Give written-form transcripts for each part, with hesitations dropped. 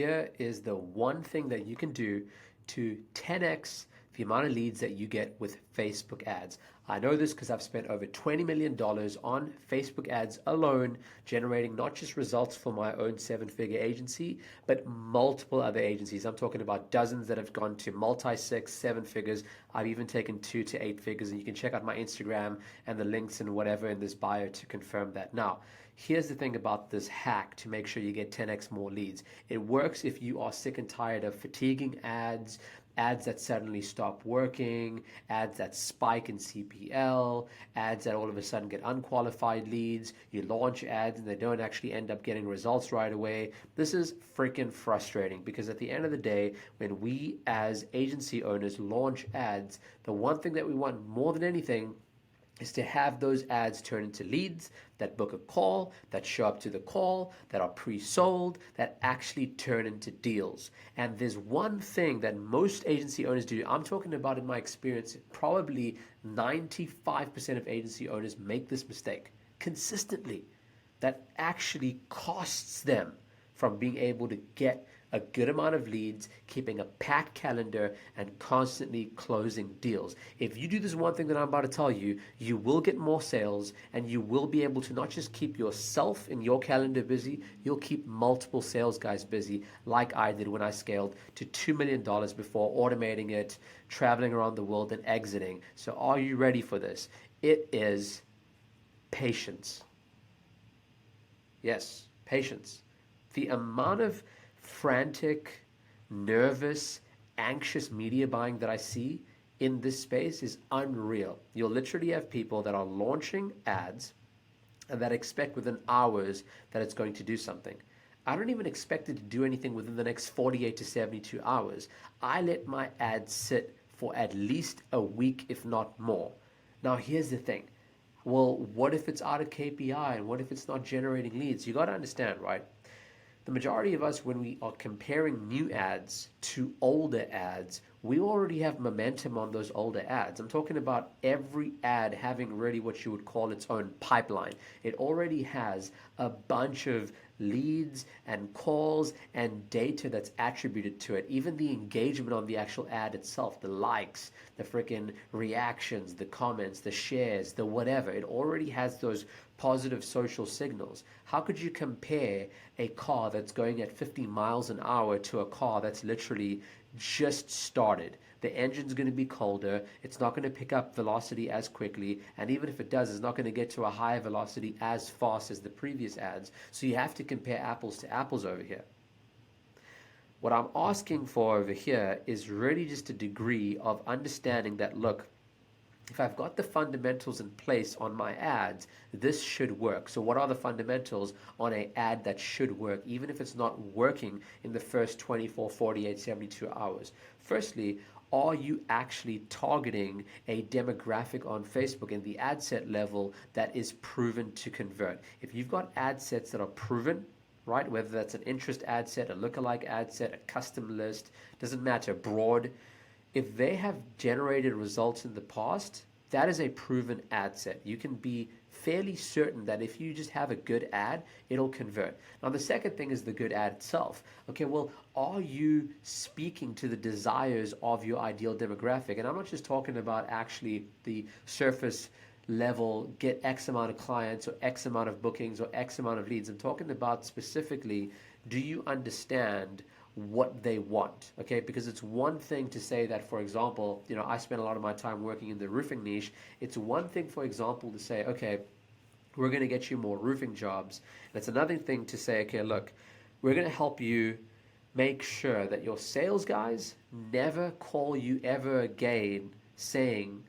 Here is the one thing that you can do to 10x the amount of leads that you get with Facebook ads. I know this because I've spent over $20 million on Facebook ads alone, generating not just results for my own seven-figure agency, but multiple other agencies. I'm talking about dozens that have gone to multi-six, seven figures. I've even taken 2 to 8 figures, and you can check out my Instagram and the links and whatever in this bio to confirm that. Now, here's the thing about this hack to make sure you get 10x more leads. It works if you are sick and tired of fatiguing ads, ads that suddenly stop working, ads that spike in CPL, ads that all of a sudden get unqualified leads. You launch ads and they don't actually end up getting results right away. This is freaking frustrating because at the end of the day, when we as agency owners launch ads, the one thing that we want more than anything is to have those ads turn into leads that book a call, that show up to the call, that are pre-sold, that actually turn into deals. And there's one thing that most agency owners do. I'm talking about in my experience, probably 95% of agency owners make this mistake consistently. That actually costs them from being able to get a good amount of leads, keeping a packed calendar, and constantly closing deals. If you do this one thing that I'm about to tell you, you will get more sales and you will be able to not just keep yourself in your calendar busy, you'll keep multiple sales guys busy, like I did when I scaled to $2 million before automating it, traveling around the world, and exiting. So are you ready for this? It is patience. Yes, patience. The amount of frantic, nervous, anxious media buying that I see in this space is unreal. You'll literally have people that are launching ads and that expect within hours that it's going to do something. I don't even expect it to do anything within the next 48 to 72 hours. I let my ads sit for at least a week, if not more. Now, here's the thing. Well, what if it's out of KPI and what if it's not generating leads? You got to understand, right? The majority of us, when we are comparing new ads to older ads, we already have momentum on those older ads. I'm talking about every ad having really what you would call its own pipeline. It already has a bunch of leads and calls and data that's attributed to it. Even the engagement on the actual ad itself, the likes, the freaking reactions, the comments, the shares, the whatever, it already has those positive social signals. How could you compare a car that's going at 50 miles an hour to a car that's literally just started? The engine's going to be colder, it's not going to pick up velocity as quickly, and even if it does, it's not going to get to a higher velocity as fast as the previous ads. So you have to compare apples to apples over here. What I'm asking for over here is really just a degree of understanding that, look, if I've got the fundamentals in place on my ads, this should work. So what are the fundamentals on an ad that should work, even if it's not working in the first 24, 48, 72 hours? Firstly, are you actually targeting a demographic on Facebook in the ad set level that is proven to convert? If you've got ad sets that are proven, right, whether that's an interest ad set, a lookalike ad set, a custom list, doesn't matter, broad, if they have generated results in the past, that is a proven ad set. You can be fairly certain that if you just have a good ad, it'll convert. Now, the second thing is the good ad itself. Okay, well, are you speaking to the desires of your ideal demographic? And I'm not just talking about actually the surface level, get X amount of clients or X amount of bookings or X amount of leads. I'm talking about specifically, do you understand what they want? Okay, because it's one thing to say that, for example, I spend a lot of my time working in the roofing niche. It's one thing, for example, to say, okay, we're going to get you more roofing jobs. And it's another thing to say, okay, look, we're going to help you make sure that your sales guys never call you ever again saying,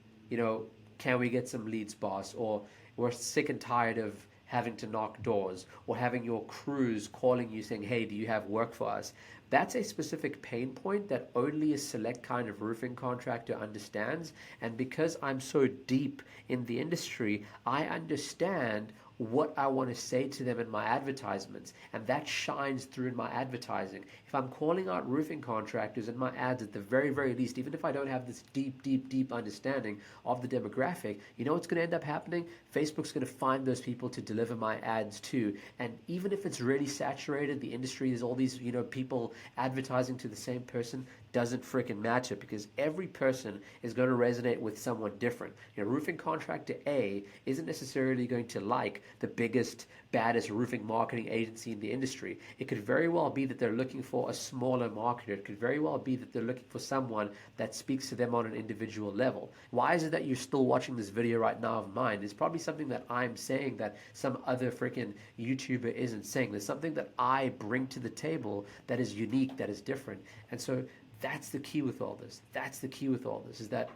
can we get some leads, boss? Or we're sick and tired of having to knock doors, or having your crews calling you saying, hey, do you have work for us? That's a specific pain point that only a select kind of roofing contractor understands. And because I'm so deep in the industry, I understand what I want to say to them in my advertisements, and that shines through in my advertising. If I'm calling out roofing contractors in my ads at the very, very least, even if I don't have this deep, deep, deep understanding of the demographic, you know what's going to end up happening? Facebook's going to find those people to deliver my ads to. And even if it's really saturated, the industry is all these, people advertising to the same person, doesn't freaking matter, because every person is going to resonate with someone different. Roofing contractor A isn't necessarily going to like the biggest, baddest roofing marketing agency in the industry. It could very well be that they're looking for a smaller marketer. It could very well be that they're looking for someone that speaks to them on an individual level. Why is it that you're still watching this video right now of mine? There's probably something that I'm saying that some other freaking YouTuber isn't saying. There's something that I bring to the table that is unique, that is different. And so that's the key with all this. That's the key with all this, is that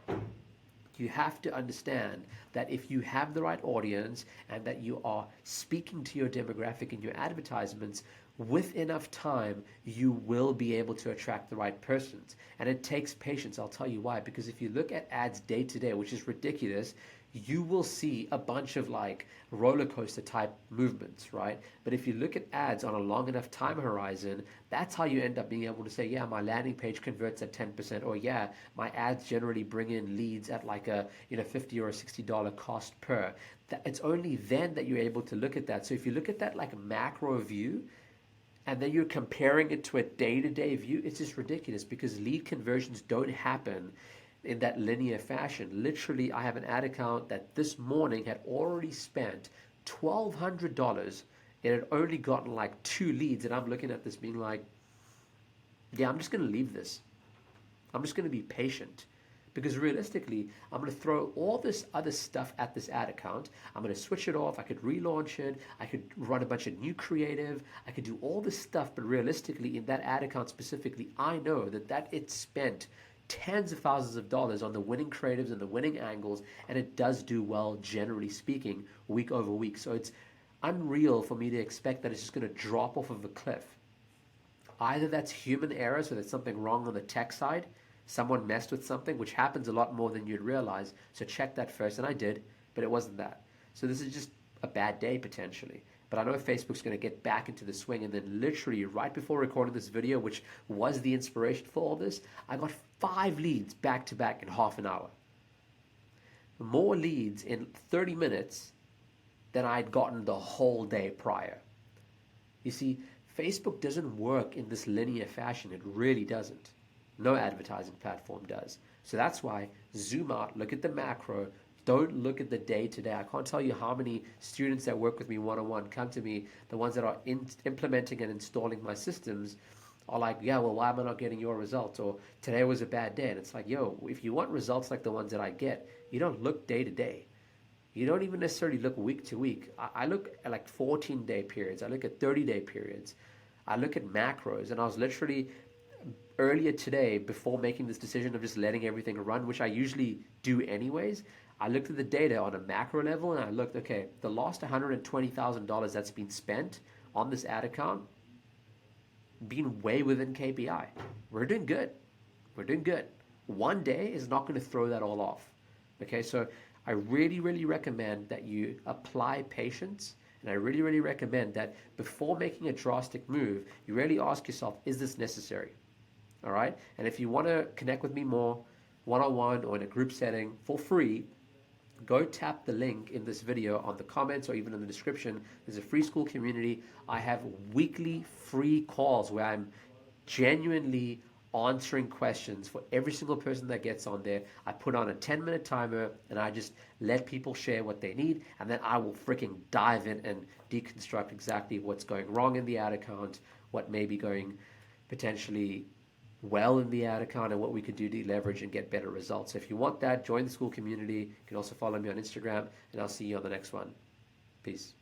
you have to understand that if you have the right audience and that you are speaking to your demographic in your advertisements, with enough time, you will be able to attract the right persons. And it takes patience. I'll tell you why. Because if you look at ads day to day, which is ridiculous, you will see a bunch of like roller coaster type movements, right? But if you look at ads on a long enough time horizon, that's how you end up being able to say, yeah, my landing page converts at 10%, or yeah, my ads generally bring in leads at like a $50 or $60 cost per. It's only then that you're able to look at that. So if you look at that like a macro view, and then you're comparing it to a day-to-day view, it's just ridiculous, because lead conversions don't happen in that linear fashion. Literally, I have an ad account that this morning had already spent $1,200 and had only gotten like 2 leads, and I'm looking at this being like, yeah, I'm just going to leave this. I'm just going to be patient. Because realistically, I'm going to throw all this other stuff at this ad account. I'm going to switch it off. I could relaunch it. I could run a bunch of new creative. I could do all this stuff. But realistically, in that ad account specifically, I know that it spent tens of thousands of dollars on the winning creatives and the winning angles. And it does do well, generally speaking, week over week. So it's unreal for me to expect that it's just going to drop off of a cliff. Either that's human error, so there's something wrong on the tech side, someone messed with something, which happens a lot more than you'd realize. So check that first, and I did, but it wasn't that. So this is just a bad day potentially. But I know Facebook's going to get back into the swing, and then literally right before recording this video, which was the inspiration for all this, I got 5 leads back to back in half an hour. More leads in 30 minutes than I'd gotten the whole day prior. You see, Facebook doesn't work in this linear fashion. It really doesn't. No advertising platform does. So that's why zoom out, look at the macro, don't look at the day-to-day. I can't tell you how many students that work with me one-on-one come to me, the ones that are implementing and installing my systems, are like, yeah, well, why am I not getting your results? Or today was a bad day. And it's like, yo, if you want results like the ones that I get, you don't look day-to-day. You don't even necessarily look week to week. I look at like 14-day periods. I look at 30-day periods. I look at macros. And I was literally earlier today, before making this decision of just letting everything run, which I usually do anyways, I looked at the data on a macro level, and I looked, okay, the last $120,000 that's been spent on this ad account, being way within KPI. We're doing good. We're doing good. One day is not going to throw that all off. Okay, so I really, really recommend that you apply patience, and I really, really recommend that before making a drastic move, you really ask yourself, is this necessary? All right, and if you want to connect with me more, one-on-one or in a group setting for free, go tap the link in this video on the comments or even in the description. There's a free school community. I have weekly free calls where I'm genuinely answering questions for every single person that gets on there. I put on a 10-minute timer and I just let people share what they need, and then I will freaking dive in and deconstruct exactly what's going wrong in the ad account, what may be going potentially well in the ad account, and what we could do to leverage and get better results. So if you want that, join the school community. You can also follow me on Instagram, and I'll see you on the next one. Peace.